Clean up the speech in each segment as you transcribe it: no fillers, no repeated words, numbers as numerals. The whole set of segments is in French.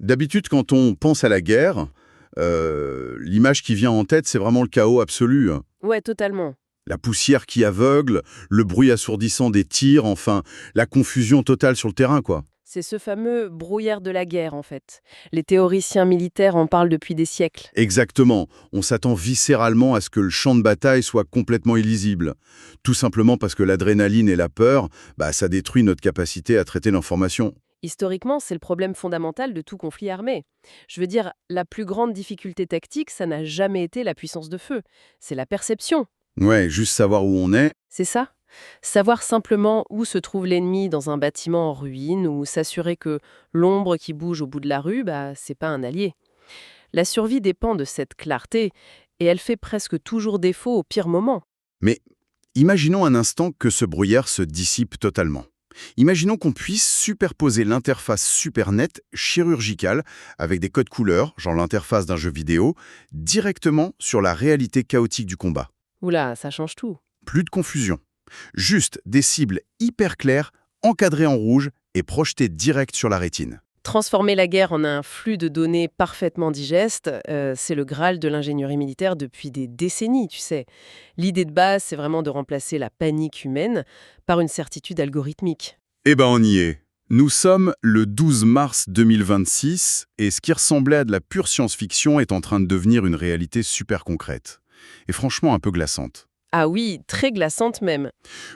D'habitude, quand on pense à la guerre, l'image qui vient en tête, c'est vraiment le chaos absolu. Ouais, totalement. La poussière qui aveugle, le bruit assourdissant des tirs, enfin, la confusion totale sur le terrain, quoi. C'est ce fameux brouillard de la guerre, en fait. Les théoriciens militaires en parlent depuis des siècles. Exactement. On s'attend viscéralement à ce que le champ de bataille soit complètement illisible. Tout simplement parce que l'adrénaline et la peur, ça détruit notre capacité à traiter l'information. Historiquement, c'est le problème fondamental de tout conflit armé. Je veux dire, la plus grande difficulté tactique, ça n'a jamais été la puissance de feu. C'est la perception. Ouais, juste savoir où on est. C'est ça. Savoir simplement où se trouve l'ennemi dans un bâtiment en ruine ou s'assurer que l'ombre qui bouge au bout de la rue, c'est pas un allié. La survie dépend de cette clarté et elle fait presque toujours défaut au pire moment. Mais imaginons un instant que ce brouillard se dissipe totalement. Imaginons qu'on puisse superposer l'interface super nette chirurgicale avec des codes couleurs, genre l'interface d'un jeu vidéo, directement sur la réalité chaotique du combat. Oula, ça change tout. Plus de confusion. Juste des cibles hyper claires, encadrées en rouge et projetées direct sur la rétine. Transformer la guerre en un flux de données parfaitement digeste, c'est le Graal de l'ingénierie militaire depuis des décennies, tu sais. L'idée de base, c'est vraiment de remplacer la panique humaine par une certitude algorithmique. Eh ben on y est. Nous sommes le 12 mars 2026 et ce qui ressemblait à de la pure science-fiction est en train de devenir une réalité super concrète. Et franchement un peu glaçante. Ah oui, très glaçante même.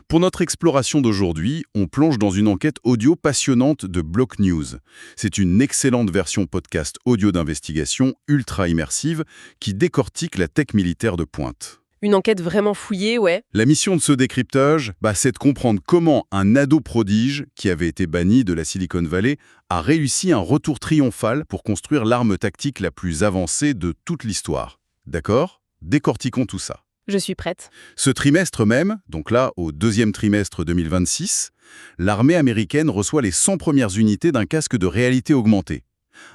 Pour notre exploration d'aujourd'hui, on plonge dans une enquête audio passionnante de Block News. C'est une excellente version podcast audio d'investigation ultra immersive qui décortique la tech militaire de pointe. Une enquête vraiment fouillée, ouais. La mission de ce décryptage, c'est de comprendre comment un ado prodige, qui avait été banni de la Silicon Valley, a réussi un retour triomphal pour construire l'arme tactique la plus avancée de toute l'histoire. D'accord ? Décortiquons tout ça. Je suis prête. Ce trimestre même, donc là, au deuxième trimestre 2026, l'armée américaine reçoit les 100 premières unités d'un casque de réalité augmentée.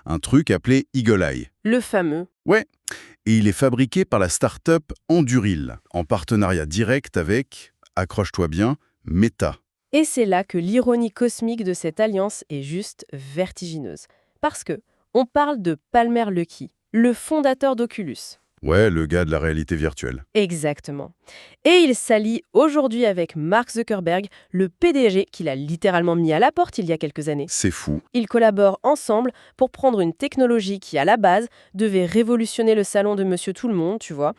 Un truc appelé Eagle Eye. Le fameux. Ouais, et il est fabriqué par la start-up Anduril, en partenariat direct avec, accroche-toi bien, Meta. Et c'est là que l'ironie cosmique de cette alliance est juste vertigineuse. Parce que on parle de Palmer Luckey, le fondateur d'Oculus. Ouais, le gars de la réalité virtuelle. Exactement. Et il s'allie aujourd'hui avec Mark Zuckerberg, le PDG qu'il a littéralement mis à la porte il y a quelques années. C'est fou. Ils collaborent ensemble pour prendre une technologie qui, à la base, devait révolutionner le salon de Monsieur Tout-le-Monde, tu vois,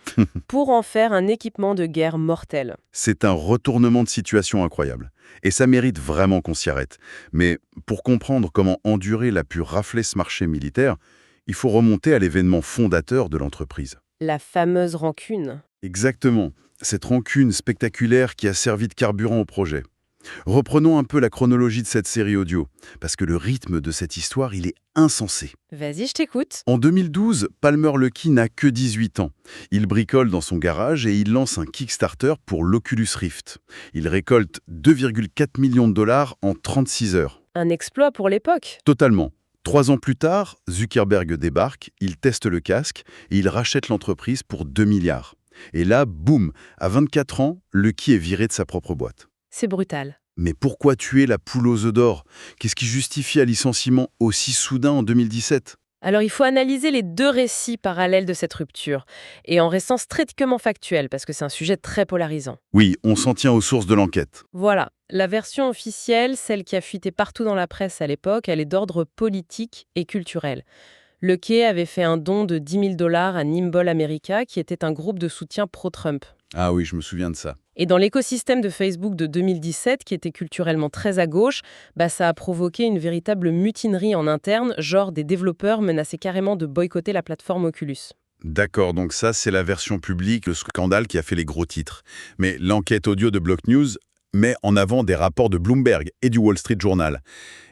pour en faire un équipement de guerre mortel. C'est un retournement de situation incroyable. Et ça mérite vraiment qu'on s'y arrête. Mais pour comprendre comment Anduril a pu rafler ce marché militaire, il faut remonter à l'événement fondateur de l'entreprise. La fameuse rancune. Exactement. Cette rancune spectaculaire qui a servi de carburant au projet. Reprenons un peu la chronologie de cette série audio, parce que le rythme de cette histoire, il est insensé. Vas-y, je t'écoute. En 2012, Palmer Luckey n'a que 18 ans. Il bricole dans son garage et il lance un Kickstarter pour l'Oculus Rift. Il récolte 2,4 millions de dollars en 36 heures. Un exploit pour l'époque. Totalement. 3 ans plus tard, Zuckerberg débarque, il teste le casque et il rachète l'entreprise pour 2 milliards. Et là, boum, à 24 ans, Luckey est viré de sa propre boîte. C'est brutal. Mais pourquoi tuer la poule aux œufs d'or? Qu'est-ce qui justifie un licenciement aussi soudain en 2017? Alors il faut analyser les deux récits parallèles de cette rupture, et en restant strictement factuel, parce que c'est un sujet très polarisant. Oui, on s'en tient aux sources de l'enquête. Voilà, la version officielle, celle qui a fuité partout dans la presse à l'époque, elle est d'ordre politique et culturel. Luckey avait fait un don de 10 000 $ à Nimble America, qui était un groupe de soutien pro-Trump. Ah oui, je me souviens de ça. Et dans l'écosystème de Facebook de 2017, qui était culturellement très à gauche, ça a provoqué une véritable mutinerie en interne, genre des développeurs menaçaient carrément de boycotter la plateforme Oculus. D'accord, donc ça c'est la version publique, le scandale qui a fait les gros titres. Mais l'enquête audio de Block News met en avant des rapports de Bloomberg et du Wall Street Journal.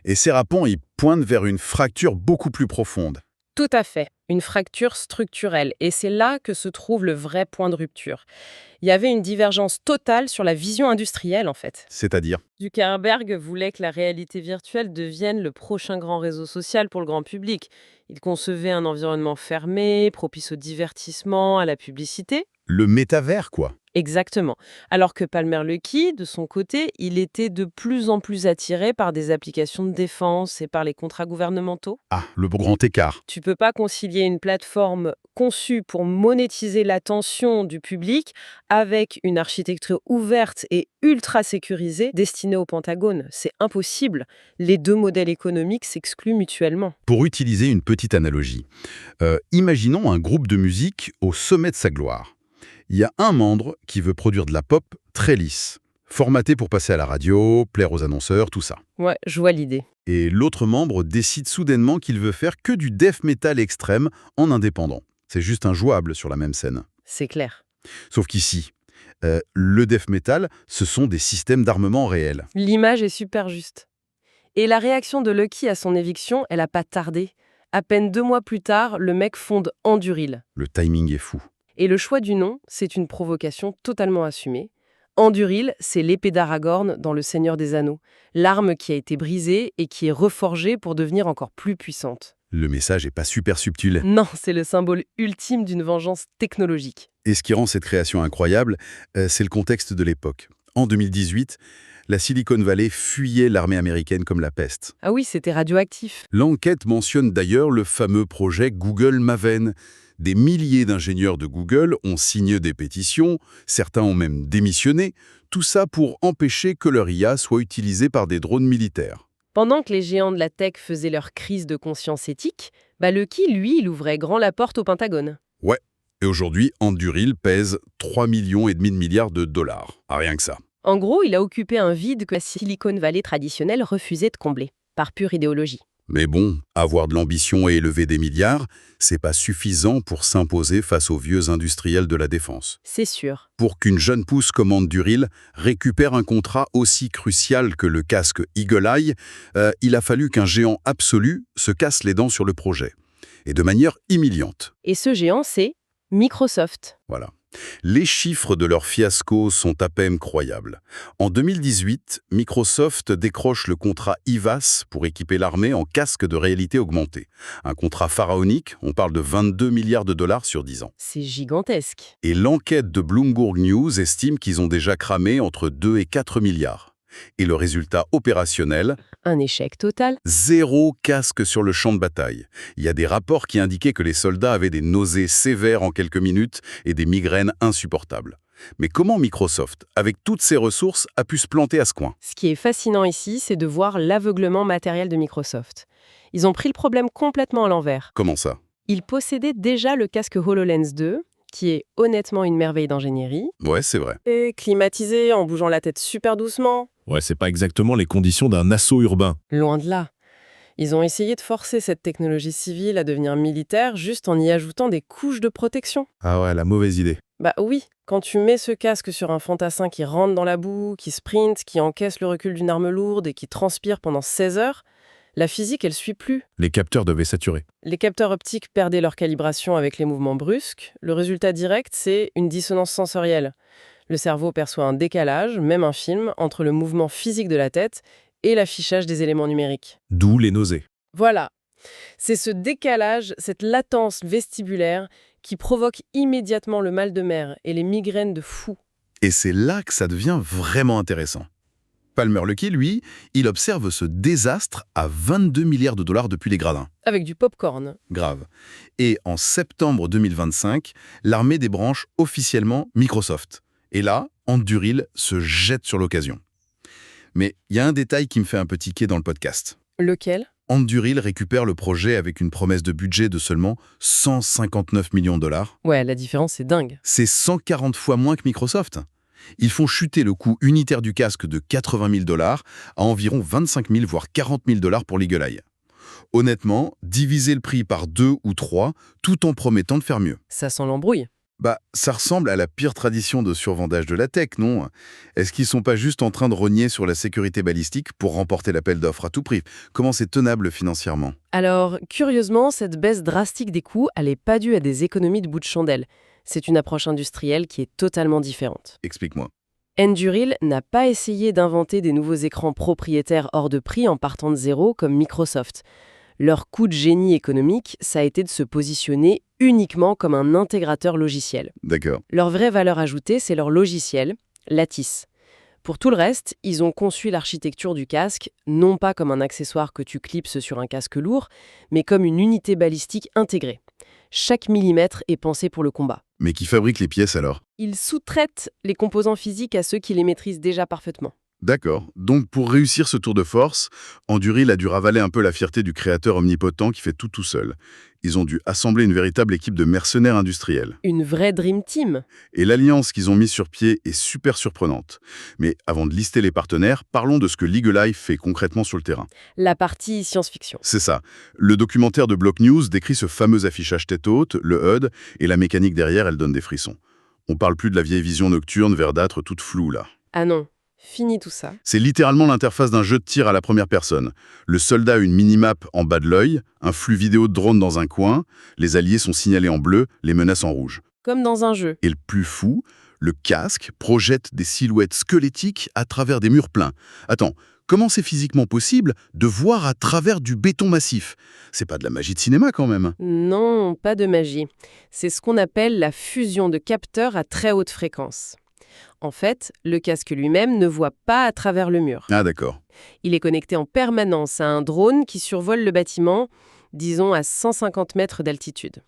Et ces rapports, ils pointent vers une fracture beaucoup plus profonde. Tout à fait, une fracture structurelle. Et c'est là que se trouve le vrai point de rupture. Il y avait une divergence totale sur la vision industrielle, en fait. C'est-à-dire? Zuckerberg voulait que la réalité virtuelle devienne le prochain grand réseau social pour le grand public. Il concevait un environnement fermé, propice au divertissement, à la publicité. Le métavers, quoi. Exactement. Alors que Palmer Luckey, de son côté, il était de plus en plus attiré par des applications de défense et par les contrats gouvernementaux. Ah, le grand écart. Tu peux pas concilier une plateforme conçue pour monétiser l'attention du public avec une architecture ouverte et ultra sécurisée destinée au Pentagone. C'est impossible. Les deux modèles économiques s'excluent mutuellement. Pour utiliser une petite analogie, imaginons un groupe de musique au sommet de sa gloire. Il y a un membre qui veut produire de la pop très lisse, formaté pour passer à la radio, plaire aux annonceurs, tout ça. Ouais, je vois l'idée. Et l'autre membre décide soudainement qu'il veut faire que du death metal extrême en indépendant. C'est juste injouable sur la même scène. C'est clair. Sauf qu'ici, le death metal, ce sont des systèmes d'armement réels. L'image est super juste. Et la réaction de Lucky à son éviction, elle a pas tardé. À peine 2 mois plus tard, le mec fonde Anduril. Le timing est fou. Et le choix du nom, c'est une provocation totalement assumée. Anduril, c'est l'épée d'Aragorn dans Le Seigneur des Anneaux, l'arme qui a été brisée et qui est reforgée pour devenir encore plus puissante. Le message est pas super subtil. Non, c'est le symbole ultime d'une vengeance technologique. Et ce qui rend cette création incroyable, c'est le contexte de l'époque. En 2018, la Silicon Valley fuyait l'armée américaine comme la peste. Ah oui, c'était radioactif. L'enquête mentionne d'ailleurs le fameux projet Google Maven. Des milliers d'ingénieurs de Google ont signé des pétitions, certains ont même démissionné, tout ça pour empêcher que leur IA soit utilisée par des drones militaires. Pendant que les géants de la tech faisaient leur crise de conscience éthique, Lucky, lui, il ouvrait grand la porte au Pentagone. Ouais, et aujourd'hui, Anduril pèse 3,5 millions de milliards de dollars. Ah, rien que ça. En gros, il a occupé un vide que la Silicon Valley traditionnelle refusait de combler, par pure idéologie. Mais bon, avoir de l'ambition et élever des milliards, c'est pas suffisant pour s'imposer face aux vieux industriels de la défense. C'est sûr. Pour qu'une jeune pousse comme Anduril récupère un contrat aussi crucial que le casque Eagle Eye, il a fallu qu'un géant absolu se casse les dents sur le projet. Et de manière humiliante. Et ce géant, c'est Microsoft. Voilà. Les chiffres de leur fiasco sont à peine croyables. En 2018, Microsoft décroche le contrat IVAS pour équiper l'armée en casque de réalité augmentée. Un contrat pharaonique, on parle de 22 milliards de dollars sur 10 ans. C'est gigantesque. Et l'enquête de Bloomberg News estime qu'ils ont déjà cramé entre 2 et 4 milliards. Et le résultat opérationnel, Un échec total. 0 casque sur le champ de bataille. Il y a des rapports qui indiquaient que les soldats avaient des nausées sévères en quelques minutes et des migraines insupportables. Mais comment Microsoft, avec toutes ses ressources, a pu se planter à ce coin? Ce qui est fascinant ici, c'est de voir l'aveuglement matériel de Microsoft. Ils ont pris le problème complètement à l'envers. Comment ça? Ils possédaient déjà le casque HoloLens 2, qui est honnêtement une merveille d'ingénierie. Ouais, c'est vrai. Et climatisé, en bougeant la tête super doucement. Ouais, c'est pas exactement les conditions d'un assaut urbain. Loin de là. Ils ont essayé de forcer cette technologie civile à devenir militaire juste en y ajoutant des couches de protection. Ah ouais, la mauvaise idée. Bah oui, quand tu mets ce casque sur un fantassin qui rentre dans la boue, qui sprint, qui encaisse le recul d'une arme lourde et qui transpire pendant 16 heures, la physique, elle suit plus. Les capteurs devaient saturer. Les capteurs optiques perdaient leur calibration avec les mouvements brusques. Le résultat direct, c'est une dissonance sensorielle. Le cerveau perçoit un décalage, même infime, entre le mouvement physique de la tête et l'affichage des éléments numériques. D'où les nausées. Voilà. C'est ce décalage, cette latence vestibulaire qui provoque immédiatement le mal de mer et les migraines de fou. Et c'est là que ça devient vraiment intéressant. Palmer Luckey, lui, il observe ce désastre à 22 milliards de dollars depuis les gradins. Avec du popcorn. Grave. Et en septembre 2025, l'armée débranche officiellement Microsoft. Et là, Anduril se jette sur l'occasion. Mais il y a un détail qui me fait un peu tiquer dans le podcast. Lequel ? Anduril récupère le projet avec une promesse de budget de seulement 159 millions de dollars. Ouais, la différence est dingue. C'est 140 fois moins que Microsoft. Ils font chuter le coût unitaire du casque de 80 000 dollars à environ 25 000 voire 40 000 dollars pour l'Eagle Eye. Honnêtement, diviser le prix par 2 ou 3, tout en promettant de faire mieux. Ça sent l'embrouille. Ça ressemble à la pire tradition de survendage de la tech, non? Est-ce qu'ils sont pas juste en train de rogner sur la sécurité balistique pour remporter l'appel d'offres à tout prix? Comment c'est tenable financièrement? Alors, curieusement, cette baisse drastique des coûts, elle n'est pas due à des économies de bout de chandelle. C'est une approche industrielle qui est totalement différente. Explique-moi. Anduril n'a pas essayé d'inventer des nouveaux écrans propriétaires hors de prix en partant de zéro comme Microsoft. Leur coup de génie économique, ça a été de se positionner uniquement comme un intégrateur logiciel. D'accord. Leur vraie valeur ajoutée, c'est leur logiciel, Lattice. Pour tout le reste, ils ont conçu l'architecture du casque, non pas comme un accessoire que tu clipses sur un casque lourd, mais comme une unité balistique intégrée. Chaque millimètre est pensé pour le combat. Mais qui fabrique les pièces alors? Ils sous-traitent les composants physiques à ceux qui les maîtrisent déjà parfaitement. D'accord. Donc pour réussir ce tour de force, Anduril a dû ravaler un peu la fierté du créateur omnipotent qui fait tout seul. Ils ont dû assembler une véritable équipe de mercenaires industriels. Une vraie Dream Team. Et l'alliance qu'ils ont mise sur pied est super surprenante. Mais avant de lister les partenaires, parlons de ce que Legal Life fait concrètement sur le terrain. La partie science-fiction. C'est ça. Le documentaire de Block News décrit ce fameux affichage tête haute, le HUD, et la mécanique derrière, elle donne des frissons. On parle plus de la vieille vision nocturne verdâtre toute floue là. Ah non, fini tout ça. C'est littéralement l'interface d'un jeu de tir à la première personne. Le soldat a une minimap en bas de l'œil, un flux vidéo de drone dans un coin, les alliés sont signalés en bleu, les menaces en rouge. Comme dans un jeu. Et le plus fou, le casque projette des silhouettes squelettiques à travers des murs pleins. Attends, comment c'est physiquement possible de voir à travers du béton massif? C'est pas de la magie de cinéma quand même. Non, pas de magie. C'est ce qu'on appelle la fusion de capteurs à très haute fréquence. En fait, le casque lui-même ne voit pas à travers le mur. Ah d'accord. Il est connecté en permanence à un drone qui survole le bâtiment, disons à 150 mètres d'altitude.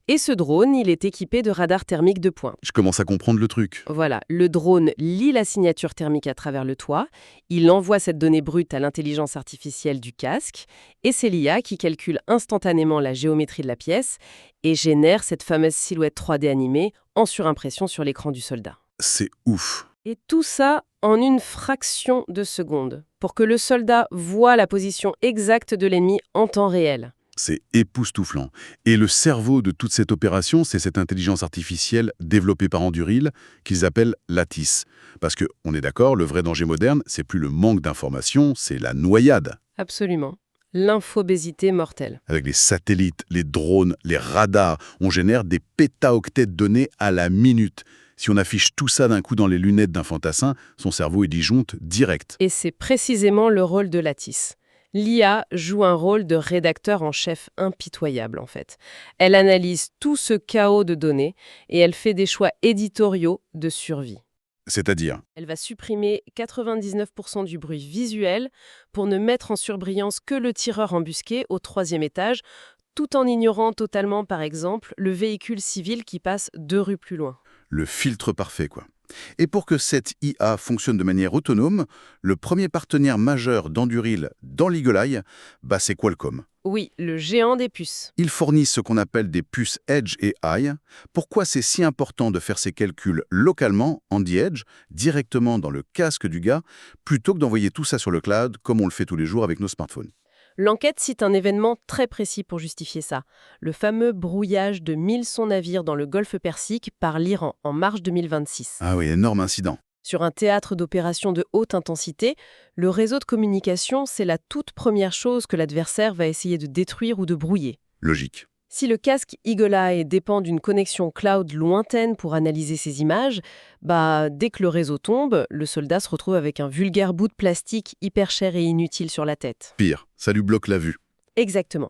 Et ce drone, il est équipé de radars thermiques de pointe. Je commence à comprendre le truc. Voilà, le drone lit la signature thermique à travers le toit, il envoie cette donnée brute à l'intelligence artificielle du casque, et c'est l'IA qui calcule instantanément la géométrie de la pièce et génère cette fameuse silhouette 3D animée en surimpression sur l'écran du soldat. C'est ouf. Et tout ça en une fraction de seconde, pour que le soldat voit la position exacte de l'ennemi en temps réel. C'est époustouflant. Et le cerveau de toute cette opération, c'est cette intelligence artificielle développée par Anduril qu'ils appellent Lattice. Parce que, on est d'accord, le vrai danger moderne, c'est plus le manque d'informations, c'est la noyade. Absolument. L'infobésité mortelle. Avec les satellites, les drones, les radars, on génère des pétaoctets de données à la minute. Si on affiche tout ça d'un coup dans les lunettes d'un fantassin, son cerveau est disjoncte direct. Et c'est précisément le rôle de Lattice. L'IA joue un rôle de rédacteur en chef impitoyable, en fait. Elle analyse tout ce chaos de données et elle fait des choix éditoriaux de survie. C'est-à-dire, Elle va supprimer 99% du bruit visuel pour ne mettre en surbrillance que le tireur embusqué au 3e étage, tout en ignorant totalement, par exemple, le véhicule civil qui passe 2 rues plus loin. le filtre parfait, quoi. Et pour que cette IA fonctionne de manière autonome, le premier partenaire majeur d'Anduril dans l'Eagle Eye, c'est Qualcomm. Oui, le géant des puces. Ils fournissent ce qu'on appelle des puces Edge et Eye. Pourquoi c'est si important de faire ces calculs localement, on the Edge, directement dans le casque du gars, plutôt que d'envoyer tout ça sur le cloud, comme on le fait tous les jours avec nos smartphones? L'enquête cite un événement très précis pour justifier ça. Le fameux brouillage de 1100 navires dans le golfe Persique par l'Iran en mars 2026. Ah oui, énorme incident. Sur un théâtre d'opérations de haute intensité, le réseau de communication, c'est la toute première chose que l'adversaire va essayer de détruire ou de brouiller. Logique. Si le casque Eagle Eye dépend d'une connexion cloud lointaine pour analyser ces images, dès que le réseau tombe, le soldat se retrouve avec un vulgaire bout de plastique hyper cher et inutile sur la tête. Pire, ça lui bloque la vue. Exactement.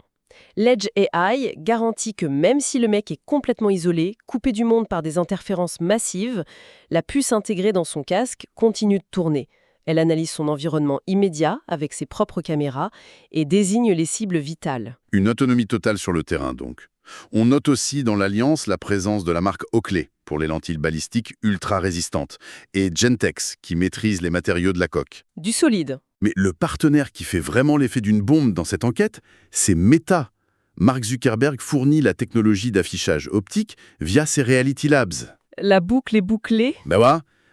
L'Edge AI garantit que même si le mec est complètement isolé, coupé du monde par des interférences massives, la puce intégrée dans son casque continue de tourner. Elle analyse son environnement immédiat avec ses propres caméras et désigne les cibles vitales. Une autonomie totale sur le terrain, donc. On note aussi dans l'alliance la présence de la marque Oakley pour les lentilles balistiques ultra résistantes et Gentex qui maîtrise les matériaux de la coque. Du solide. Mais le partenaire qui fait vraiment l'effet d'une bombe dans cette enquête, c'est Meta. Mark Zuckerberg fournit la technologie d'affichage optique via ses Reality Labs. La boucle est bouclée. Ouais.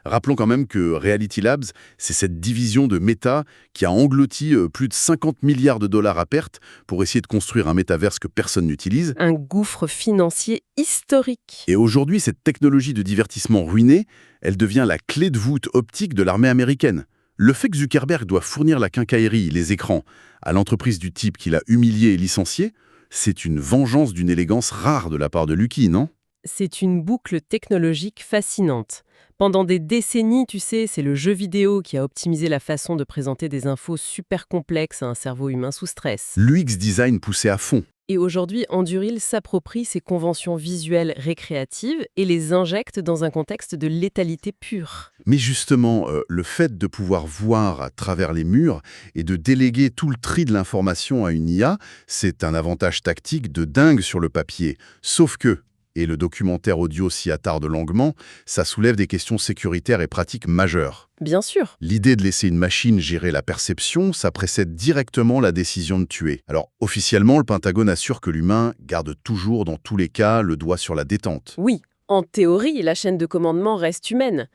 Rappelons quand même que Reality Labs, c'est cette division de Meta qui a englouti plus de 50 milliards de dollars à perte pour essayer de construire un métaverse que personne n'utilise. Un gouffre financier historique. Et aujourd'hui, cette technologie de divertissement ruinée, elle devient la clé de voûte optique de l'armée américaine. Le fait que Zuckerberg doit fournir la quincaillerie, les écrans, à l'entreprise du type qu'il a humilié et licencié, c'est une vengeance d'une élégance rare de la part de Lucky, non ? C'est une boucle technologique fascinante. Pendant des décennies, tu sais, c'est le jeu vidéo qui a optimisé la façon de présenter des infos super complexes à un cerveau humain sous stress. L'UX design poussé à fond. Et aujourd'hui, Anduril s'approprie ces conventions visuelles récréatives et les injecte dans un contexte de létalité pure. Mais justement, le fait de pouvoir voir à travers les murs et de déléguer tout le tri de l'information à une IA, c'est un avantage tactique de dingue sur le papier. Sauf que, et le documentaire audio s'y attarde longuement, ça soulève des questions sécuritaires et pratiques majeures. Bien sûr. L'idée de laisser une machine gérer la perception, ça précède directement la décision de tuer. Alors, officiellement, le Pentagone assure que l'humain garde toujours, dans tous les cas, le doigt sur la détente. Oui, en théorie, la chaîne de commandement reste humaine.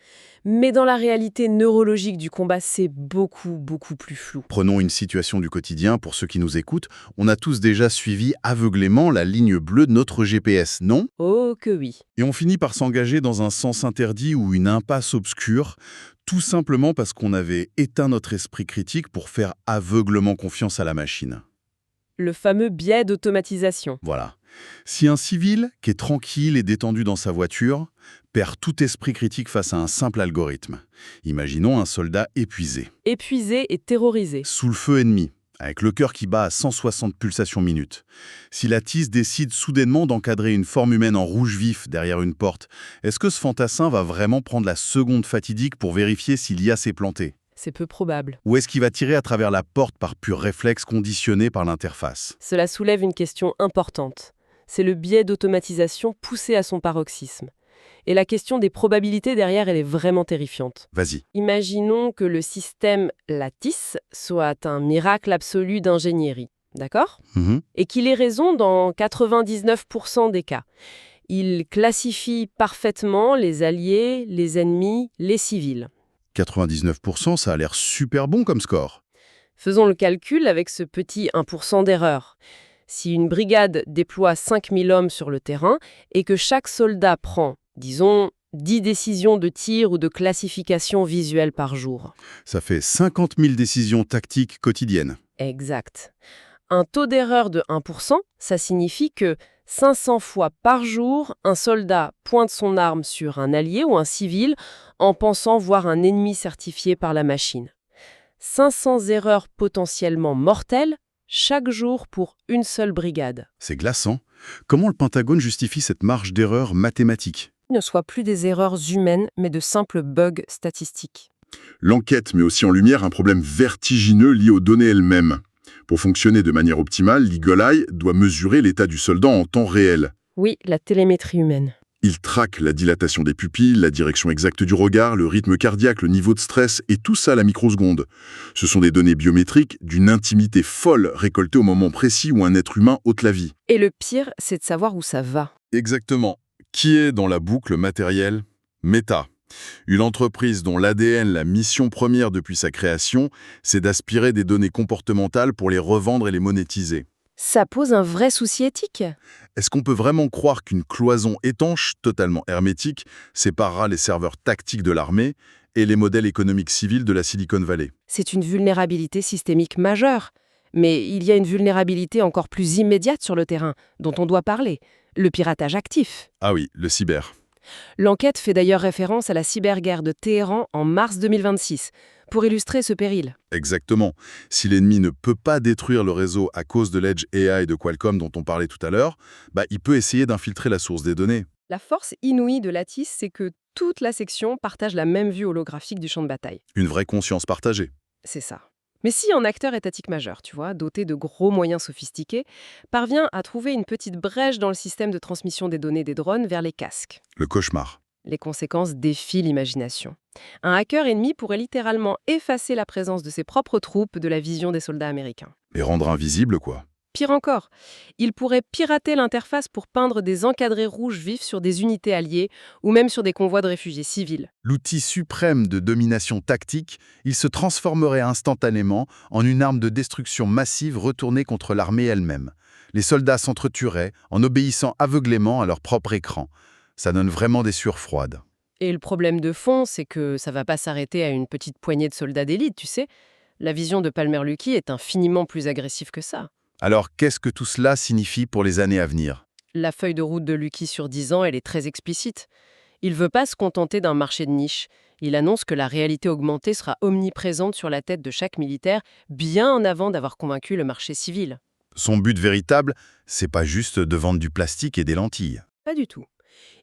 Mais dans la réalité neurologique du combat, c'est beaucoup plus flou. Prenons une situation du quotidien pour ceux qui nous écoutent. On a tous déjà suivi aveuglément la ligne bleue de notre GPS, non? Oh que oui. Et on finit par s'engager dans un sens interdit ou une impasse obscure, tout simplement parce qu'on avait éteint notre esprit critique pour faire aveuglement confiance à la machine. Le fameux biais d'automatisation. Voilà. Si un civil, qui est tranquille et détendu dans sa voiture, perd tout esprit critique face à un simple algorithme, imaginons un soldat épuisé, Épuisé et terrorisé. sous le feu ennemi, avec le cœur qui bat à 160 pulsations minutes. Si la TIS décide soudainement d'encadrer une forme humaine en rouge vif derrière une porte, est-ce que ce fantassin va vraiment prendre la seconde fatidique pour vérifier si l'IA s'est plantée? C'est peu probable. Ou est-ce qu'il va tirer à travers la porte par pur réflexe conditionné par l'interface? Cela soulève une question importante. C'est le biais d'automatisation poussé à son paroxysme. Et la question des probabilités derrière, elle est vraiment terrifiante. Vas-y. Imaginons que le système Lattice soit un miracle absolu d'ingénierie, d'accord? Et qu'il ait raison dans 99% des cas. Il classifie parfaitement les alliés, les ennemis, les civils. 99%, ça a l'air super bon comme score. Faisons le calcul avec ce petit 1% d'erreur. Si une brigade déploie 5000 hommes sur le terrain et que chaque soldat prend, disons, 10 décisions de tir ou de classification visuelle par jour. Ça fait 50 000 décisions tactiques quotidiennes. Exact. Un taux d'erreur de 1%, ça signifie que 500 fois par jour, un soldat pointe son arme sur un allié ou un civil en pensant voir un ennemi certifié par la machine. 500 erreurs potentiellement mortelles chaque jour pour une seule brigade. C'est glaçant. Comment le Pentagone justifie cette marge d'erreur mathématique? Ne soient plus des erreurs humaines, mais de simples bugs statistiques. L'enquête met aussi en lumière un problème vertigineux lié aux données elles-mêmes. Pour fonctionner de manière optimale, l'Eagle Eye doit mesurer l'état du soldat en temps réel. Oui, la télémétrie humaine. Il traque la dilatation des pupilles, la direction exacte du regard, le rythme cardiaque, le niveau de stress, et tout ça à la microseconde. Ce sont des données biométriques d'une intimité folle récoltées au moment précis où un être humain ôte la vie. Et le pire, c'est de savoir où ça va. Exactement. Qui est dans la boucle matérielle? Meta. Une entreprise dont l'ADN, la mission première depuis sa création, c'est d'aspirer des données comportementales pour les revendre et les monétiser. Ça pose un vrai souci éthique. Est-ce qu'on peut vraiment croire qu'une cloison étanche, totalement hermétique, séparera les serveurs tactiques de l'armée et les modèles économiques civils de la Silicon Valley? C'est une vulnérabilité systémique majeure. Mais il y a une vulnérabilité encore plus immédiate sur le terrain, dont on doit parler, le piratage actif. Ah oui, le cyber. L'enquête fait d'ailleurs référence à la cyberguerre de Téhéran en mars 2026, pour illustrer ce péril. Exactement. Si l'ennemi ne peut pas détruire le réseau à cause de l'Edge AI de Qualcomm dont on parlait tout à l'heure, il peut essayer d'infiltrer la source des données. La force inouïe de Lattice, c'est que toute la section partage la même vue holographique du champ de bataille. Une vraie conscience partagée. C'est ça. Mais si un acteur étatique majeur, tu vois, doté de gros moyens sophistiqués, parvient à trouver une petite brèche dans le système de transmission des données des drones vers les casques, Le cauchemar. les conséquences défient l'imagination. Un hacker ennemi pourrait littéralement effacer la présence de ses propres troupes de la vision des soldats américains. Et rendre invisible, quoi. Pire encore, il pourrait pirater l'interface pour peindre des encadrés rouges vifs sur des unités alliées ou même sur des convois de réfugiés civils. L'outil suprême de domination tactique, il se transformerait instantanément en une arme de destruction massive retournée contre l'armée elle-même. Les soldats s'entretueraient en obéissant aveuglément à leur propre écran. Ça donne vraiment des sueurs froides. Et le problème de fond, c'est que ça va pas s'arrêter à une petite poignée de soldats d'élite, tu sais. La vision de Palmer-Luckey est infiniment plus agressive que ça. Alors, qu'est-ce que tout cela signifie pour les années à venir? La feuille de route de Lucky sur 10 ans, elle est très explicite. Il ne veut pas se contenter d'un marché de niche. Il annonce que la réalité augmentée sera omniprésente sur la tête de chaque militaire, bien en avant d'avoir convaincu le marché civil. Son but véritable, c'est pas juste de vendre du plastique et des lentilles. Pas du tout.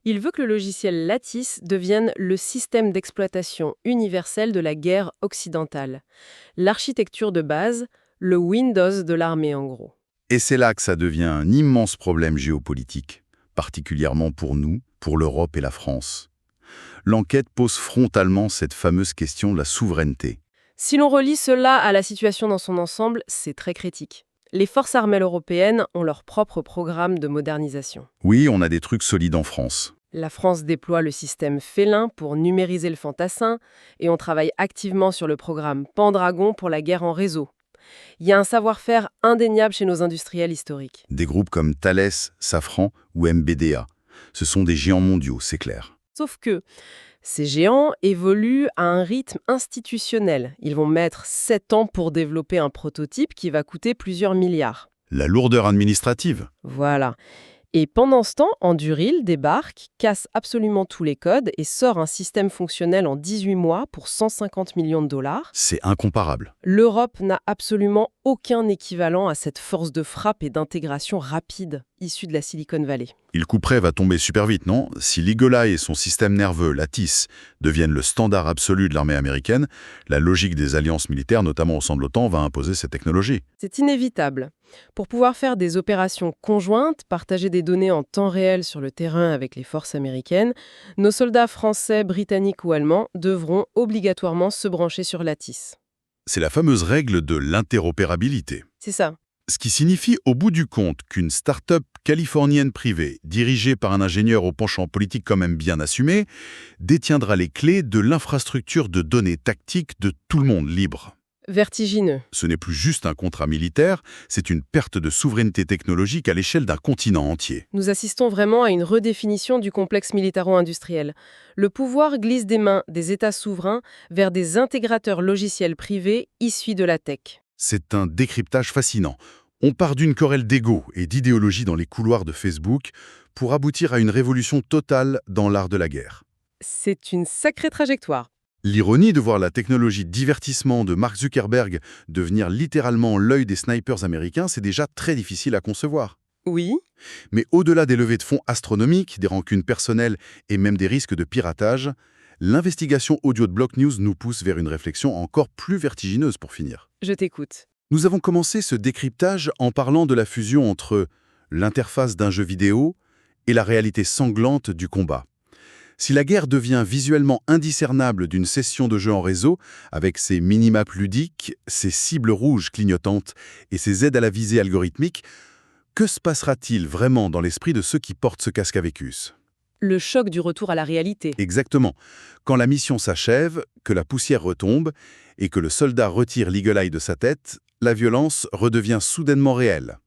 Il veut que le logiciel Lattice devienne le système d'exploitation universel de la guerre occidentale. L'architecture de base, le Windows de l'armée en gros. Et c'est là que ça devient un immense problème géopolitique, particulièrement pour nous, pour l'Europe et la France. L'enquête pose frontalement cette fameuse question de la souveraineté. Si l'on relie cela à la situation dans son ensemble, c'est très critique. Les forces armées européennes ont leur propre programme de modernisation. Oui, on a des trucs solides en France. La France déploie le système Félin pour numériser le fantassin et on travaille activement sur le programme Pendragon pour la guerre en réseau. Il y a un savoir-faire indéniable chez nos industriels historiques. Des groupes comme Thales, Safran ou MBDA. Ce sont des géants mondiaux, c'est clair. Sauf que ces géants évoluent à un rythme institutionnel. Ils vont mettre 7 ans pour développer un prototype qui va coûter plusieurs milliards. La lourdeur administrative. Voilà. Et pendant ce temps, Anduril débarque, casse absolument tous les codes et sort un système fonctionnel en 18 mois pour 150 millions de dollars. C'est incomparable. L'Europe n'a absolument aucun équivalent à cette force de frappe et d'intégration rapide issue de la Silicon Valley. Et le coup près va tomber super vite, non? Si l'Eagle Eye et son système nerveux, Lattice, deviennent le standard absolu de l'armée américaine, la logique des alliances militaires, notamment au sein de l'OTAN, va imposer cette technologie. C'est inévitable. Pour pouvoir faire des opérations conjointes, partager des données en temps réel sur le terrain avec les forces américaines, nos soldats français, britanniques ou allemands devront obligatoirement se brancher sur Lattice. C'est la fameuse règle de l'interopérabilité. C'est ça. Ce qui signifie au bout du compte qu'une start-up californienne privée, dirigée par un ingénieur au penchant politique quand même bien assumé, détiendra les clés de l'infrastructure de données tactiques de tout le monde libre. Vertigineux. Ce n'est plus juste un contrat militaire, c'est une perte de souveraineté technologique à l'échelle d'un continent entier. Nous assistons vraiment à une redéfinition du complexe militaro-industriel. Le pouvoir glisse des mains des États souverains vers des intégrateurs logiciels privés issus de la tech. C'est un décryptage fascinant. On part d'une querelle d'ego et d'idéologie dans les couloirs de Facebook pour aboutir à une révolution totale dans l'art de la guerre. C'est une sacrée trajectoire. L'ironie de voir la technologie de divertissement de Mark Zuckerberg devenir littéralement l'œil des snipers américains, c'est déjà très difficile à concevoir. Oui. Mais au-delà des levées de fonds astronomiques, des rancunes personnelles et même des risques de piratage, l'investigation audio de Block News nous pousse vers une réflexion encore plus vertigineuse pour finir. Je t'écoute. Nous avons commencé ce décryptage en parlant de la fusion entre l'interface d'un jeu vidéo et la réalité sanglante du combat. Si la guerre devient visuellement indiscernable d'une session de jeu en réseau, avec ses minimaps ludiques, ses cibles rouges clignotantes et ses aides à la visée algorithmique, que se passera-t-il vraiment dans l'esprit de ceux qui portent ce casque à Vécus? Le choc du retour à la réalité. Exactement. Quand la mission s'achève, que la poussière retombe et que le soldat retire l'Eagle Eye de sa tête, la violence redevient soudainement réelle,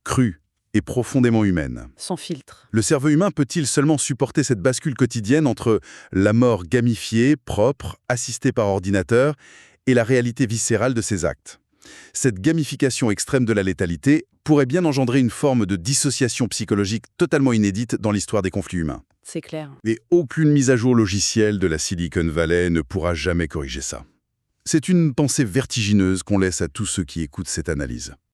crue et profondément humaine. Sans filtre. Le cerveau humain peut-il seulement supporter cette bascule quotidienne entre la mort gamifiée, propre, assistée par ordinateur, et la réalité viscérale de ses actes? Cette gamification extrême de la létalité pourrait bien engendrer une forme de dissociation psychologique totalement inédite dans l'histoire des conflits humains. C'est clair. Et aucune mise à jour logicielle de la Silicon Valley ne pourra jamais corriger ça. C'est une pensée vertigineuse qu'on laisse à tous ceux qui écoutent cette analyse.